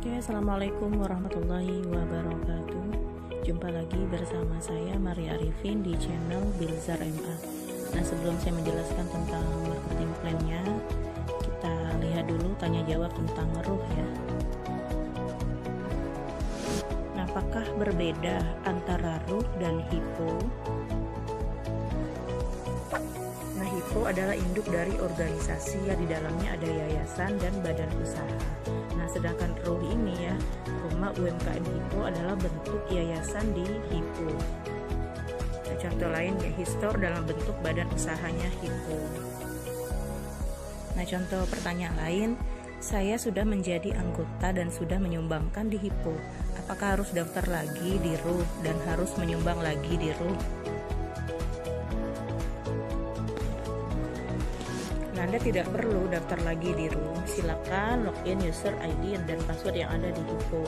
Oke, assalamualaikum warahmatullahi wabarakatuh. Jumpa lagi bersama saya Maria Arifin di channel Bilzar MA. Nah, sebelum saya menjelaskan tentang marketing plan-nya, kita lihat dulu tanya jawab tentang ruh ya. Nah, apakah berbeda antara ruh dan hipo? Nah, hipo adalah induk dari organisasi yang di dalamnya ada yayasan dan badan usaha. Nah, sedangkan ruh ini ya, Rumah UMKM Hipo adalah bentuk yayasan di Hipo. Nah, contoh lain ya, Histor dalam bentuk badan usahanya Hipo. Nah, contoh pertanyaan lain, saya sudah menjadi anggota dan sudah menyumbangkan di Hipo. Apakah harus daftar lagi di ruh dan harus menyumbang lagi di ruh? Anda tidak perlu daftar lagi di RUH, silakan login user ID dan password yang ada di Hipo.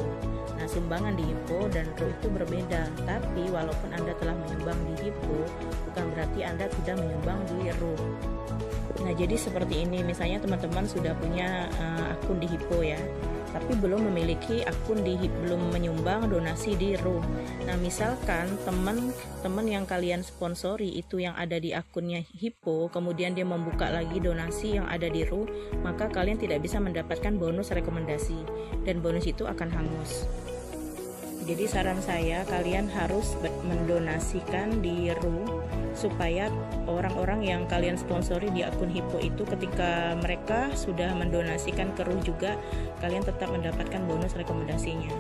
Nah, sumbangan di Hipo dan RUH itu berbeda, tapi walaupun Anda telah menyumbang di Hipo, bukan berarti Anda tidak menyumbang di RUH. Nah, jadi seperti ini, misalnya teman-teman sudah punya akun di Hipo ya, tapi belum memiliki akun di Hipo, belum menyumbang donasi di RUH. Nah, misalkan teman-teman yang kalian sponsori itu yang ada di akunnya Hipo, kemudian dia membuka lagi donasi yang ada di RUH, maka kalian tidak bisa mendapatkan bonus rekomendasi dan bonus itu akan hangus. Jadi saran saya, kalian harus mendonasikan di RUH supaya orang-orang yang kalian sponsori di akun Hipo itu ketika mereka sudah mendonasikan ke RUH juga, kalian tetap mendapatkan bonus rekomendasinya.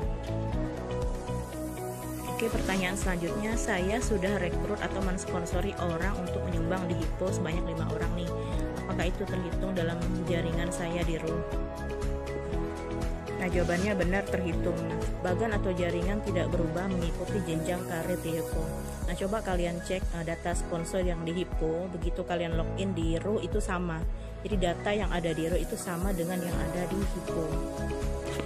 Oke, pertanyaan selanjutnya, saya sudah rekrut atau mensponsori orang untuk menyumbang di Hipo sebanyak 5 orang nih. Apakah itu terhitung dalam jaringan saya di RUH? Nah, jawabannya benar, terhitung. Bagan atau jaringan tidak berubah mengikuti jenjang karir di Hipo. Nah, coba kalian cek data sponsor yang di Hipo, begitu kalian login di RUH itu sama. Jadi data yang ada di RUH itu sama dengan yang ada di Hipo.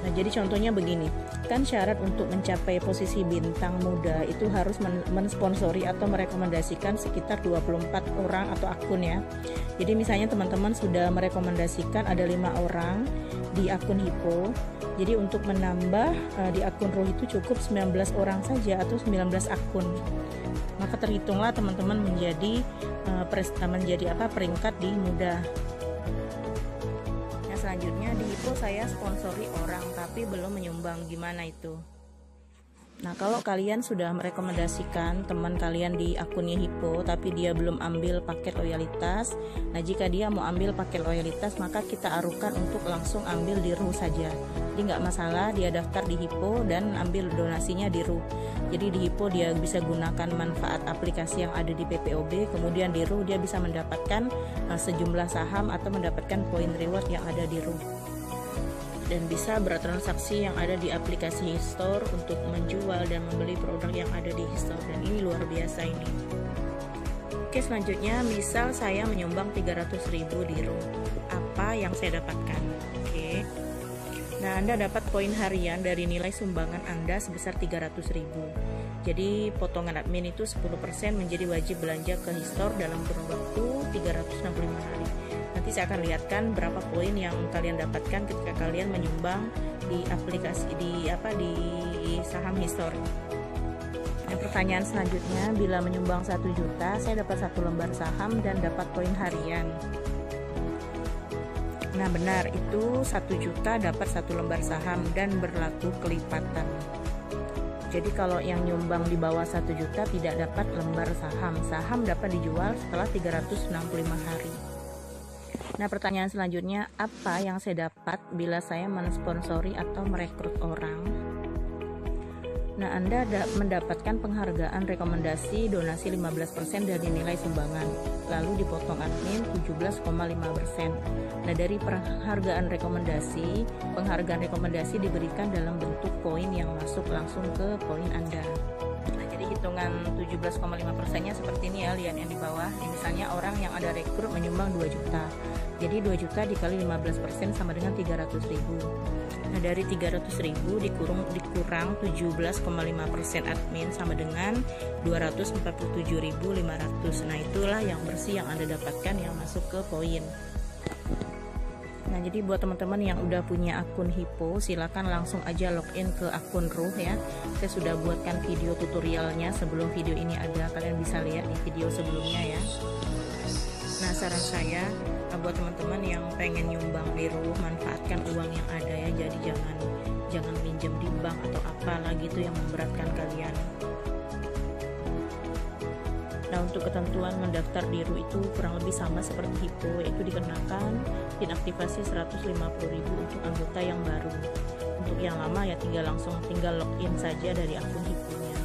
Nah, jadi contohnya begini, kan syarat untuk mencapai posisi bintang muda itu harus mensponsori atau merekomendasikan sekitar 24 orang atau akun ya. Jadi misalnya teman-teman sudah merekomendasikan ada 5 orang di akun Hipo. Jadi untuk menambah di akun RUH itu cukup 19 orang saja atau 19 akun. Maka terhitunglah teman-teman menjadi peringkat di muda. Nah, selanjutnya di Hipo saya sponsori orang tapi belum menyumbang, gimana itu? Nah, kalau kalian sudah merekomendasikan teman kalian di akunnya Hipo tapi dia belum ambil paket loyalitas, nah jika dia mau ambil paket loyalitas maka kita arukan untuk langsung ambil di RUH saja. Jadi nggak masalah dia daftar di Hipo dan ambil donasinya di RUH. Jadi di Hipo dia bisa gunakan manfaat aplikasi yang ada di PPOB, kemudian di RUH dia bisa mendapatkan sejumlah saham atau mendapatkan poin reward yang ada di RUH. Dan bisa bertransaksi yang ada di aplikasi Histor untuk menjual dan membeli produk yang ada di Histor, dan ini luar biasa ini. Oke, selanjutnya misal saya menyumbang 300.000 di RUH, apa yang saya dapatkan? Oke, nah Anda dapat poin harian dari nilai sumbangan Anda sebesar 300.000. Jadi potongan admin itu 10% menjadi wajib belanja ke Histor dalam kurun waktu 365 hari. Nanti saya akan lihatkan berapa poin yang kalian dapatkan ketika kalian menyumbang di aplikasi di saham Histor. Nah, pertanyaan selanjutnya, bila menyumbang 1 juta saya dapat 1 lembar saham dan dapat poin harian. Nah, benar, itu 1 juta dapat 1 lembar saham dan berlaku kelipatan. Jadi kalau yang nyumbang di bawah 1 juta tidak dapat lembar saham. Saham dapat dijual setelah 365 hari. Nah, pertanyaan selanjutnya, apa yang saya dapat bila saya mensponsori atau merekrut orang? Nah, Anda mendapatkan penghargaan rekomendasi donasi 15% dari nilai sumbangan, lalu dipotong admin 17,5%. Nah, dari penghargaan rekomendasi diberikan dalam bentuk poin yang masuk langsung ke poin Anda. Nah, jadi hitungan 17,5%-nya seperti ini ya, lihat yang di bawah. Misalnya orang yang ada rekrut menyumbang 2 juta. Jadi 2 juta dikali 15% sama dengan 300.000. Nah, dari 300.000 dikurang 17,5% admin sama dengan 247.500. Nah, itulah yang bersih yang Anda dapatkan yang masuk ke poin. Nah, jadi buat teman-teman yang udah punya akun Hippo, silakan langsung aja login ke akun Ruh ya. Saya sudah buatkan video tutorialnya sebelum video ini ada, kalian bisa lihat di video sebelumnya ya. Nah, saran saya buat teman-teman yang pengen nyumbang di Ruh, manfaatkan uang yang ada ya. Jadi jangan minjem di bank atau apa lagi itu yang memberatkan kalian. Nah, untuk ketentuan mendaftar di Ruh itu kurang lebih sama seperti Hippo, yaitu dikenakan PIN aktivasi 150.000 untuk anggota yang baru. Untuk yang lama ya tinggal login saja dari akun Hippo-nya.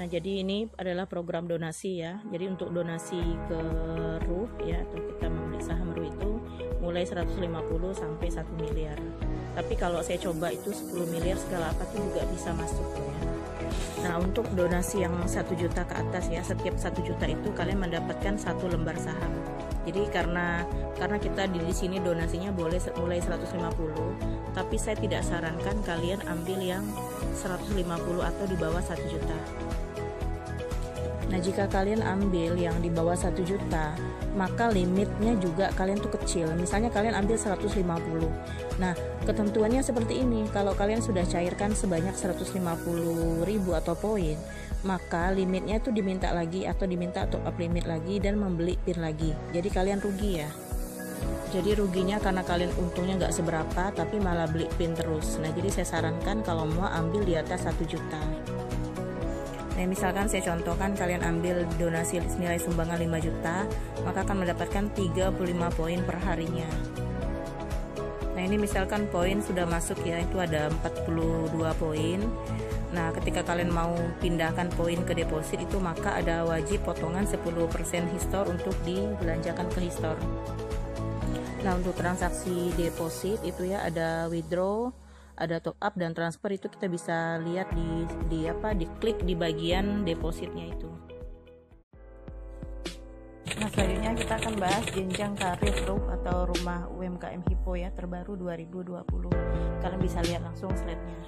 Nah, jadi ini adalah program donasi ya. Jadi untuk donasi ke Ruh ya, atau kita membeli saham Ruh itu mulai 150 sampai 1 miliar. Tapi kalau saya coba itu 10 miliar segala apa itu juga bisa masuk ya. Nah, untuk donasi yang 1 juta ke atas ya, setiap 1 juta itu kalian mendapatkan 1 lembar saham. Jadi karena kita di sini donasinya boleh mulai 150, tapi saya tidak sarankan kalian ambil yang 150 atau di bawah 1 juta. Nah, jika kalian ambil yang di bawah 1 juta, maka limitnya juga kalian tuh kecil. Misalnya kalian ambil 150. Nah, ketentuannya seperti ini. Kalau kalian sudah cairkan sebanyak 150.000 atau poin, maka limitnya tuh diminta lagi atau diminta top up limit lagi dan membeli PIN lagi. Jadi kalian rugi ya. Jadi ruginya karena kalian untungnya nggak seberapa, tapi malah beli PIN terus. Nah, jadi saya sarankan kalau mau ambil di atas 1 juta. Nah, misalkan saya contohkan kalian ambil donasi nilai sumbangan 5 juta, maka akan mendapatkan 35 poin per harinya. Nah, ini misalkan poin sudah masuk ya, itu ada 42 poin. Nah, ketika kalian mau pindahkan poin ke deposit itu, maka ada wajib potongan 10% histor untuk dibelanjakan ke histor. Nah, untuk transaksi deposit itu ya ada withdraw, ada top up dan transfer, itu kita bisa lihat diklik di bagian depositnya itu. Nah, selanjutnya kita akan bahas jenjang karir Ruh atau rumah UMKM Hippo ya, terbaru 2020. Kalian bisa lihat langsung slide-nya.